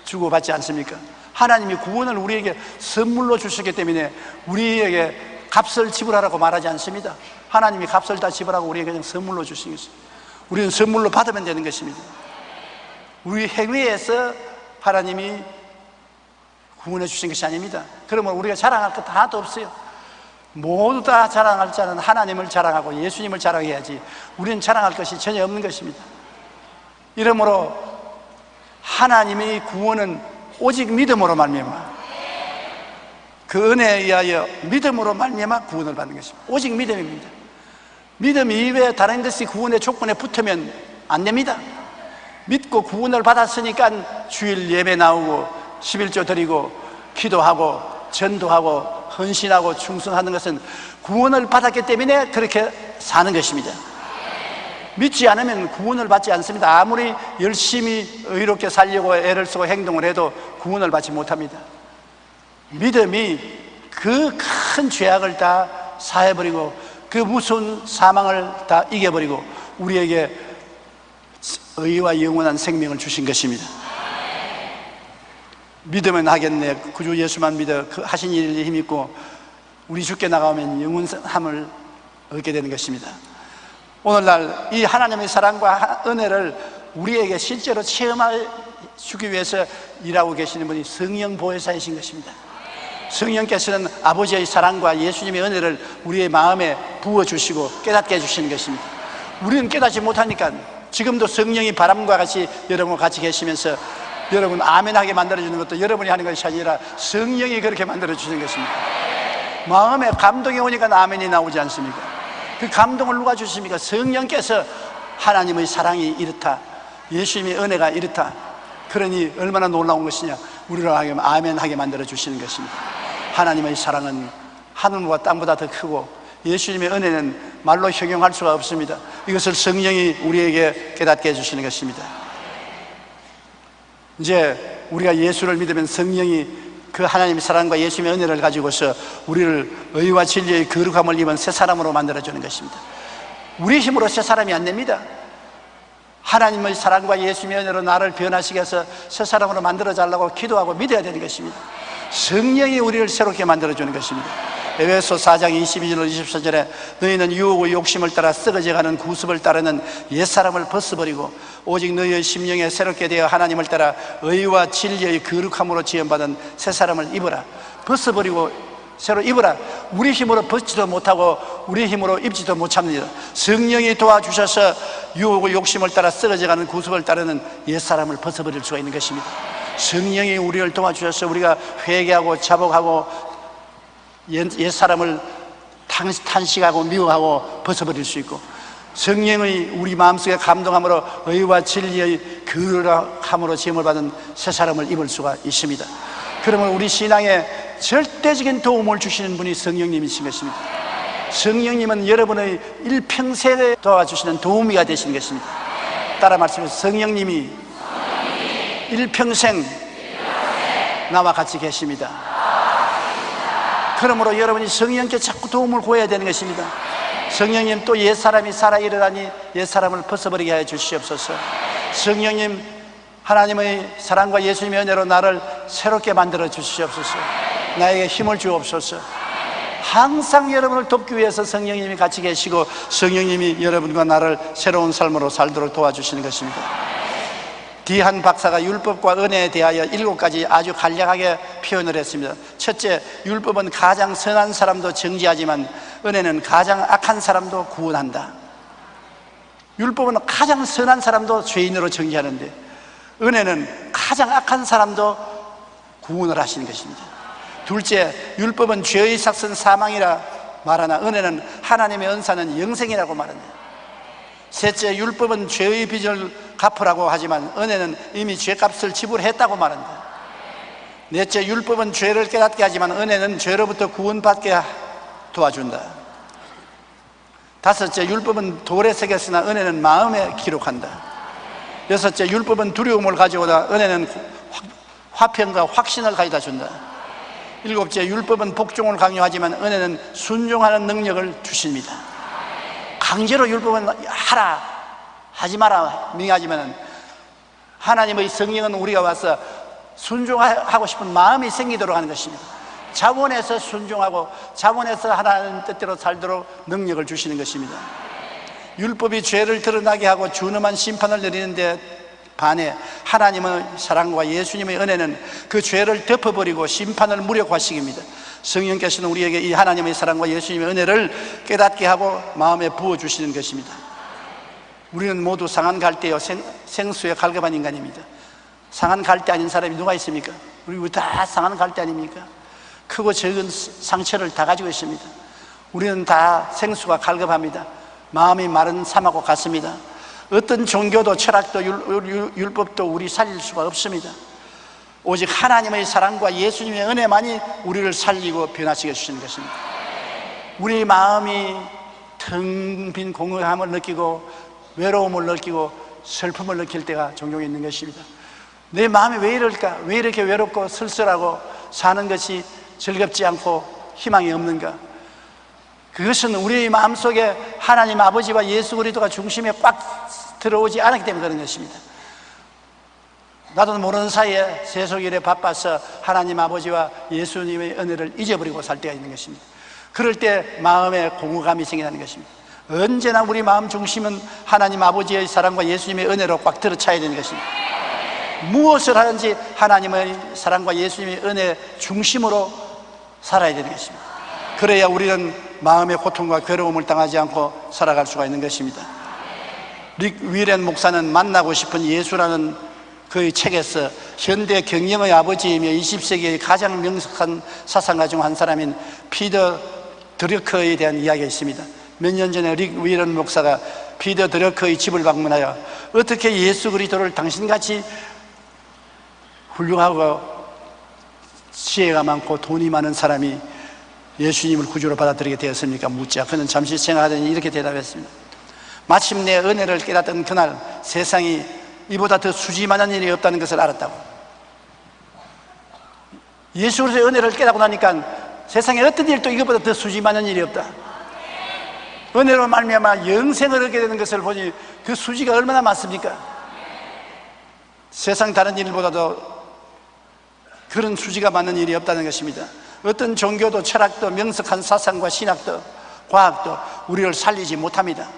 주고받지 않습니까? 하나님이 구원을 우리에게 선물로 주셨기 때문에 우리에게 값을 지불하라고 말하지 않습니다. 하나님이 값을 다 지불하고 우리에게 그냥 선물로 주신 것입니다. 우리는 선물로 받으면 되는 것입니다. 우리 행위에서 하나님이 구원해 주신 것이 아닙니다. 그러면 우리가 자랑할 것 하나도 없어요. 모두 다 자랑할 자는 하나님을 자랑하고 예수님을 자랑해야지 우리는 자랑할 것이 전혀 없는 것입니다. 이러므로 하나님의 구원은 오직 믿음으로 말미암아, 그 은혜에 의하여 믿음으로 말미암아 구원을 받는 것입니다. 오직 믿음입니다. 믿음 이외에 다른 것이 구원의 조건에 붙으면 안 됩니다. 믿고 구원을 받았으니까 주일 예배 나오고 11조 드리고 기도하고 전도하고 헌신하고 충성하는 것은 구원을 받았기 때문에 그렇게 사는 것입니다. 믿지 않으면 구원을 받지 않습니다. 아무리 열심히 의롭게 살려고 애를 쓰고 행동을 해도 구원을 받지 못합니다. 믿음이 그 큰 죄악을 다 사해버리고 그 무서운 사망을 다 이겨버리고 우리에게 의와 영원한 생명을 주신 것입니다. 믿으면 하겠네. 구주 예수만 믿어 그 하신 일에 힘입고 우리 주께 나가면 영원함을 얻게 되는 것입니다. 오늘날 이 하나님의 사랑과 은혜를 우리에게 실제로 체험해주기 위해서 일하고 계시는 분이 성령 보혜사이신 것입니다. 성령께서는 아버지의 사랑과 예수님의 은혜를 우리의 마음에 부어주시고 깨닫게 해주시는 것입니다. 우리는 깨닫지 못하니까 지금도 성령이 바람과 같이 여러분과 같이 계시면서 여러분 아멘하게 만들어주는 것도 여러분이 하는 것이 아니라 성령이 그렇게 만들어주시는 것입니다. 마음에 감동이 오니까 아멘이 나오지 않습니까? 그 감동을 누가 주십니까? 성령께서 하나님의 사랑이 이렇다, 예수님의 은혜가 이렇다, 그러니 얼마나 놀라운 것이냐, 우리로 하여금 아멘하게 만들어주시는 것입니다. 하나님의 사랑은 하늘과 땅보다 더 크고 예수님의 은혜는 말로 형용할 수가 없습니다. 이것을 성령이 우리에게 깨닫게 해주시는 것입니다. 이제 우리가 예수를 믿으면 성령이 그 하나님의 사랑과 예수님의 은혜를 가지고서 우리를 의와 진리의 거룩함을 입은 새 사람으로 만들어주는 것입니다. 우리 힘으로 새 사람이 안 됩니다. 하나님의 사랑과 예수님의 은혜로 나를 변화시켜 서 새 사람으로 만들어달라고 기도하고 믿어야 되는 것입니다. 성령이 우리를 새롭게 만들어주는 것입니다. 에베소 4장 22절 24절에 너희는 유혹의 욕심을 따라 썩어져가는 구습을 따르는 옛사람을 벗어버리고 오직 너희의 심령에 새롭게 되어 하나님을 따라 의와 진리의 거룩함으로 지음받은 새사람을 입어라. 벗어버리고 새로 입어라. 우리 힘으로 벗지도 못하고 우리 힘으로 입지도 못합니다. 성령이 도와주셔서 유혹의 욕심을 따라 썩어져가는 구습을 따르는 옛사람을 벗어버릴 수가 있는 것입니다. 성령이 우리를 도와주셔서 우리가 회개하고 자복하고 옛사람을 탄식하고 미워하고 벗어버릴 수 있고, 성령의 우리 마음속에 감동함으로 의와 진리의 거룩함으로 지음을 받은 새 사람을 입을 수가 있습니다. 그러면 우리 신앙에 절대적인 도움을 주시는 분이 성령님이신 것입니다. 성령님은 여러분의 일평생에 도와주시는 도우미가 되시는 것입니다. 따라 말씀해서 성령님이 일평생 나와 같이 계십니다. 그러므로 여러분이 성령께 자꾸 도움을 구해야 되는 것입니다. 성령님, 또 옛사람이 살아 일어나니 옛사람을 벗어버리게 하여 주시옵소서. 성령님, 하나님의 사랑과 예수님의 은혜로 나를 새롭게 만들어 주시옵소서. 나에게 힘을 주옵소서. 항상 여러분을 돕기 위해서 성령님이 같이 계시고 성령님이 여러분과 나를 새로운 삶으로 살도록 도와주시는 것입니다. 디한 박사가 율법과 은혜에 대하여 7가지 아주 간략하게 표현을 했습니다. 첫째, 율법은 가장 선한 사람도 정죄하지만 은혜는 가장 악한 사람도 구원한다. 율법은 가장 선한 사람도 죄인으로 정죄하는데 은혜는 가장 악한 사람도 구원을 하시는 것입니다. 둘째, 율법은 죄의 삭은 사망이라 말하나 은혜는 하나님의 은사는 영생이라고 말한다. 셋째, 율법은 죄의 빚을 갚으라고 하지만 은혜는 이미 죄값을 지불했다고 말한다. 넷째, 율법은 죄를 깨닫게 하지만 은혜는 죄로부터 구원받게 도와준다. 5째, 율법은 돌에 새겼으나 은혜는 마음에 기록한다. 6째, 율법은 두려움을 가져오다 은혜는 화평과 확신을 가져다 준다. 7째, 율법은 복종을 강요하지만 은혜는 순종하는 능력을 주십니다. 강제로 율법은 하라, 하지 마라 명하지만 하나님의 성령은 우리가 와서 순종하고 싶은 마음이 생기도록 하는 것입니다. 자원해서 순종하고 자원해서 하나님 뜻대로 살도록 능력을 주시는 것입니다. 율법이 죄를 드러나게 하고 준엄한 심판을 내리는데 반해 하나님의 사랑과 예수님의 은혜는 그 죄를 덮어버리고 심판을 무력화시킵니다. 성령께서는 우리에게 이 하나님의 사랑과 예수님의 은혜를 깨닫게 하고 마음에 부어주시는 것입니다. 우리는 모두 상한 갈대요 생수에 갈급한 인간입니다. 상한 갈대 아닌 사람이 누가 있습니까? 우리 다 상한 갈대 아닙니까? 크고 적은 상처를 다 가지고 있습니다. 우리는 다 생수가 갈급합니다. 마음이 마른 삶하고 같습니다. 어떤 종교도 철학도 율법도 우리 살릴 수가 없습니다. 오직 하나님의 사랑과 예수님의 은혜만이 우리를 살리고 변화시켜 주시는 것입니다. 우리 마음이 텅 빈 공허함을 느끼고 외로움을 느끼고 슬픔을 느낄 때가 종종 있는 것입니다. 내 마음이 왜 이럴까? 왜 이렇게 외롭고 쓸쓸하고 사는 것이 즐겁지 않고 희망이 없는가? 그것은 우리의 마음속에 하나님 아버지와 예수 그리스도가 중심에 꽉 들어오지 않았기 때문에 그런 것입니다. 나도 모르는 사이에 세속 일에 바빠서 하나님 아버지와 예수님의 은혜를 잊어버리고 살 때가 있는 것입니다. 그럴 때 마음에 공허감이 생기는 것입니다. 언제나 우리 마음 중심은 하나님 아버지의 사랑과 예수님의 은혜로 꽉 들어차야 되는 것입니다. 무엇을 하든지 하나님의 사랑과 예수님의 은혜 중심으로 살아야 되는 것입니다. 그래야 우리는 마음의 고통과 괴로움을 당하지 않고 살아갈 수가 있는 것입니다. 릭 위렌 목사는 만나고 싶은 예수라는 그의 책에서 현대 경영의 아버지이며 20세기의 가장 명석한 사상가 중 한 사람인 피터 드러커에 대한 이야기가 있습니다. 몇 년 전에 릭 위렌 목사가 피터 드러커의 집을 방문하여 어떻게 예수 그리스도를 당신같이 훌륭하고 지혜가 많고 돈이 많은 사람이 예수님을 구주로 받아들이게 되었습니까? 묻자 그는 잠시 생각하더니 이렇게 대답했습니다. 마침내 은혜를 깨닫던 그날 세상이 이보다 더 수지만한 일이 없다는 것을 알았다고. 예수 그리스도의 은혜를 깨닫고 나니까 세상에 어떤 일도 이것보다 더 수지만한 일이 없다. 은혜로 말미암아 영생을 얻게 되는 것을 보니 그 수지가 얼마나 많습니까? 세상 다른 일보다도 그런 수지가 많은 일이 없다는 것입니다. 어떤 종교도 철학도 명석한 사상과 신학도 과학도 우리를 살리지 못합니다.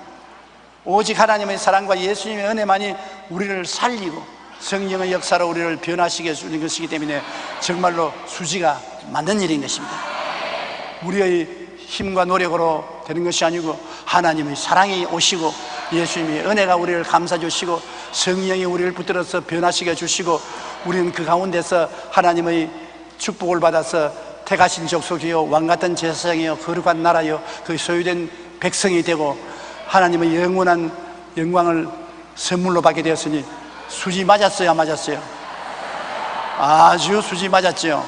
오직 하나님의 사랑과 예수님의 은혜만이 우리를 살리고 성령의 역사로 우리를 변화시켜 주는 것이기 때문에 정말로 수지가 맞는 일인 것입니다. 우리의 힘과 노력으로 되는 것이 아니고 하나님의 사랑이 오시고 예수님의 은혜가 우리를 감싸 주시고 성령이 우리를 붙들어서 변화시켜 주시고 우리는 그 가운데서 하나님의 축복을 받아서 택하신 족속이요 왕같은 제사장이요 거룩한 나라요 그 소유된 백성이 되고 하나님의 영원한 영광을 선물로 받게 되었으니 수지 맞았어요? 안 맞았어요? 아주 수지 맞았죠.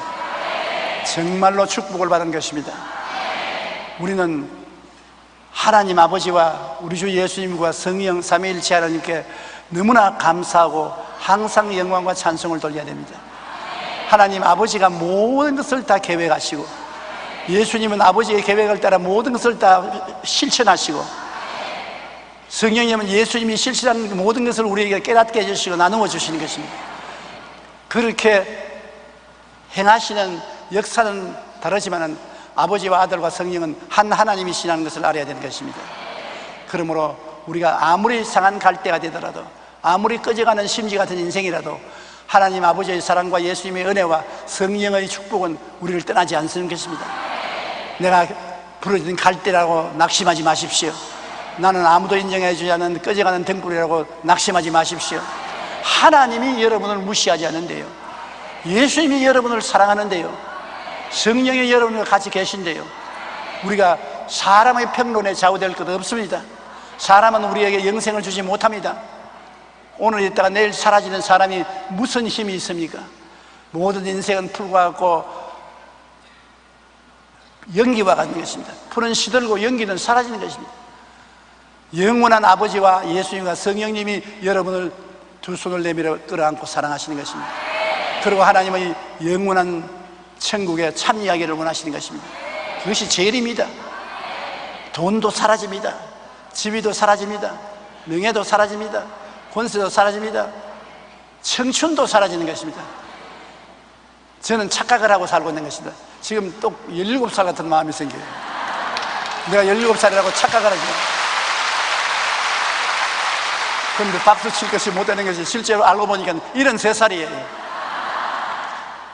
정말로 축복을 받은 것입니다. 우리는 하나님 아버지와 우리 주 예수님과 성령 삼위일체 하나님께 너무나 감사하고 항상 영광과 찬송을 돌려야 됩니다. 하나님 아버지가 모든 것을 다 계획하시고 예수님은 아버지의 계획을 따라 모든 것을 다 실천하시고 성령님은 예수님이 실천하는 모든 것을 우리에게 깨닫게 해주시고 나누어 주시는 것입니다. 그렇게 행하시는 역사는 다르지만 아버지와 아들과 성령은 한 하나님이시라는 것을 알아야 되는 것입니다. 그러므로 우리가 아무리 상한 갈대가 되더라도 아무리 꺼져가는 심지 같은 인생이라도 하나님 아버지의 사랑과 예수님의 은혜와 성령의 축복은 우리를 떠나지 않는 것입니다. 내가 부러진 갈대라고 낙심하지 마십시오. 나는 아무도 인정해주지 않는 꺼져가는 등불이라고 낙심하지 마십시오. 하나님이 여러분을 무시하지 않는데요, 예수님이 여러분을 사랑하는데요, 성령이 여러분과 같이 계신데요, 우리가 사람의 평론에 좌우될 것 없습니다. 사람은 우리에게 영생을 주지 못합니다. 오늘 있다가 내일 사라지는 사람이 무슨 힘이 있습니까? 모든 인생은 풀과 같고 연기와 같은 것입니다. 풀은 시들고 연기는 사라지는 것입니다. 영원한 아버지와 예수님과 성령님이 여러분을 두 손을 내밀어 끌어안고 사랑하시는 것입니다. 그리고 하나님의 영원한 천국의 참 이야기를 원하시는 것입니다. 그것이 제일입니다. 돈도 사라집니다. 지위도 사라집니다. 명예도 사라집니다. 권세도 사라집니다. 청춘도 사라지는 것입니다. 저는 착각을 하고 살고 있는 것입니다. 지금 또 17살 같은 마음이 생겨요. 내가 17살이라고 착각을 하죠. 그런데 박수 칠 것이 못되는 것이 실제로 알고 보니까 73살이에요.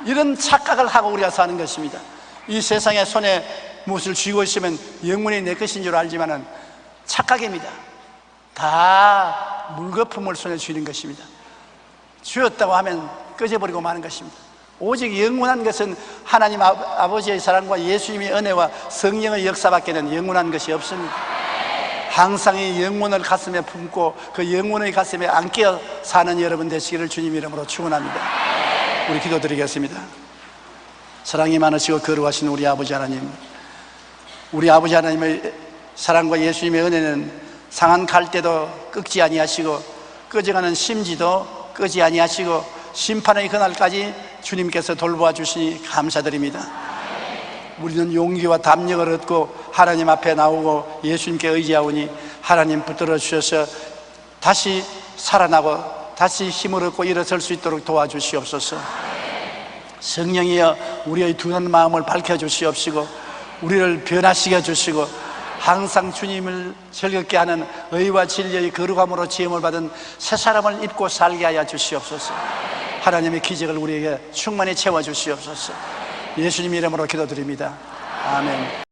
이런 착각을 하고 우리가 사는 것입니다. 이 세상에 손에 무엇을 쥐고 있으면 영원히 내 것인 줄 알지만은 착각입니다. 다 물거품을 손에 쥐는 것입니다. 쥐었다고 하면 꺼져버리고 마는 것입니다. 오직 영원한 것은 하나님 아버지의 사랑과 예수님의 은혜와 성령의 역사밖에는 영원한 것이 없습니다. 항상 이 영혼을 가슴에 품고 그 영혼의 가슴에 안겨 사는 여러분 되시기를 주님 이름으로 축원합니다. 우리 기도드리겠습니다. 사랑이 많으시고 거룩하신 우리 아버지 하나님, 우리 아버지 하나님의 사랑과 예수님의 은혜는 상한 갈대도 꺾지 아니하시고 꺼져가는 심지도 끄지 아니하시고 심판의 그날까지 주님께서 돌보아 주시니 감사드립니다. 우리는 용기와 담력을 얻고 하나님 앞에 나오고 예수님께 의지하오니 하나님 붙들어 주셔서 다시 살아나고 다시 힘을 얻고 일어설 수 있도록 도와주시옵소서. 성령이여 우리의 둔한 마음을 밝혀주시옵시고 우리를 변화시켜 주시고 항상 주님을 즐겁게 하는 의와 진리의 거룩함으로 지음을 받은 새 사람을 입고 살게 하여 주시옵소서. 하나님의 기적을 우리에게 충만히 채워주시옵소서. 예수님 이름으로 기도드립니다. 아멘.